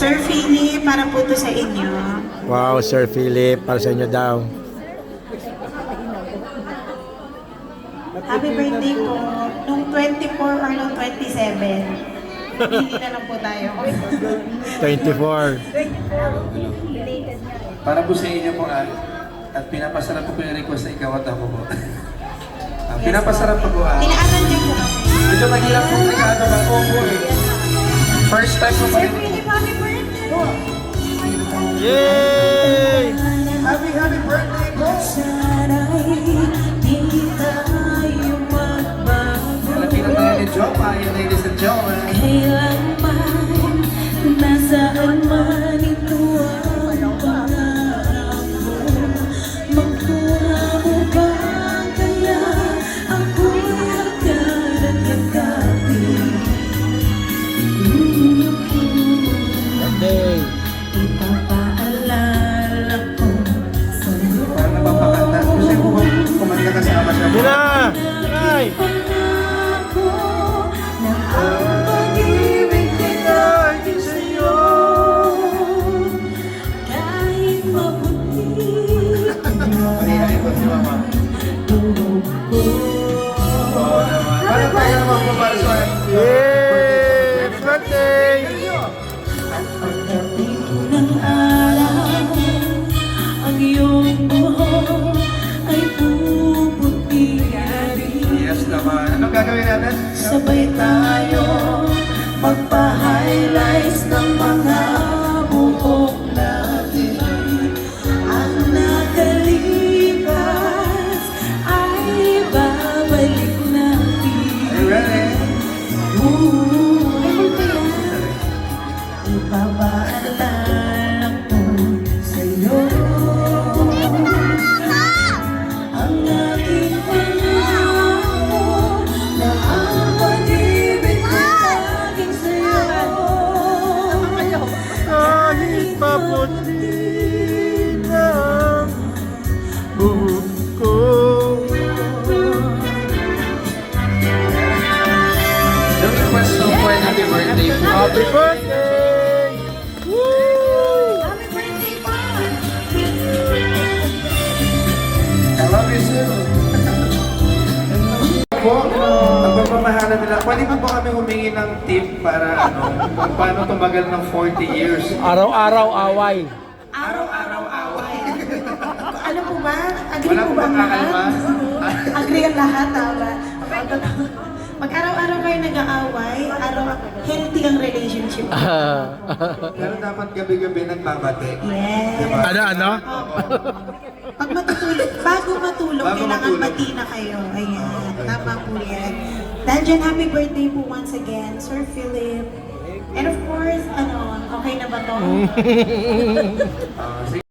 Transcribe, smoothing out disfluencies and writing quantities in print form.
Sir Philip, para po to sa inyo. Wow, Sir Philip, para sa inyo daw. Happy birthday po. Nung 24 or nung 27. Hindi na lang po tayo. 24. Para po sa inyo po at pinapasarap po yung request na ikaw at ako po. Pinapasarap po po Tinaanan niyo po kami. medyo mahirap po regalo ng Opo eh. First time po Sir pa Philip, happy birthday! Yay! Happy birthday po! Sana'y di tayo magbago. Lapitan tayo ni Joma, yun ladies and gentlemen. Kailanman, nasaan man ito ang pangako. Magkuha mo ba kaya ako'y agad at yakapin? Birthday! Ipapaalala ko sa'yo. Parang napapakanta. Kasi po kumanta kasama siya po. Yun na! Ay! Pangako na ang pag-ibig ko'y lagi sa'yo. Kahit mabuti Panihain po si Mama. tuhog ko. Oo naman. Parang tayo naman po para sa Yay! Birthday! Pagdating ng araw, ang iyong buhok ay puputi na rin. Yes naman. Anong gagawin natin? Sabay tayo magpa-highlights ng mga buhok natin. Ang nakalipas ay babalik natin. Are you ready? Ipapaalala ko sa'yo ang aking pangako na ang pag-ibig ko laging sa'yo. Kahit paputi na ang buhok ko. The request of for an happy birthday po. Happy birthday! Woo! Happy birthday pa! I love you too. Po, ang pagmamahalan nila. Pwede ba po kami humingi ng tip para kung paano tumagal ng 40 years? Araw-araw away. Araw-araw away. Ano po ba? Agree Wala po po ba bang ang lahat? kakalma? Agree ang lahat, tama. Pag araw-araw kayo nag-aaway, healthy ang relationship. Pero dapat gabi-gabi nagbabate. Yes. Diba? Ano? Pag matutulog, bago matulog, Bago kailangan matulog. bati na kayo. Ayan, tama po yan. Dahil dyan, happy birthday po once again, Sir Philip. And of course, okay na ba to? Sige.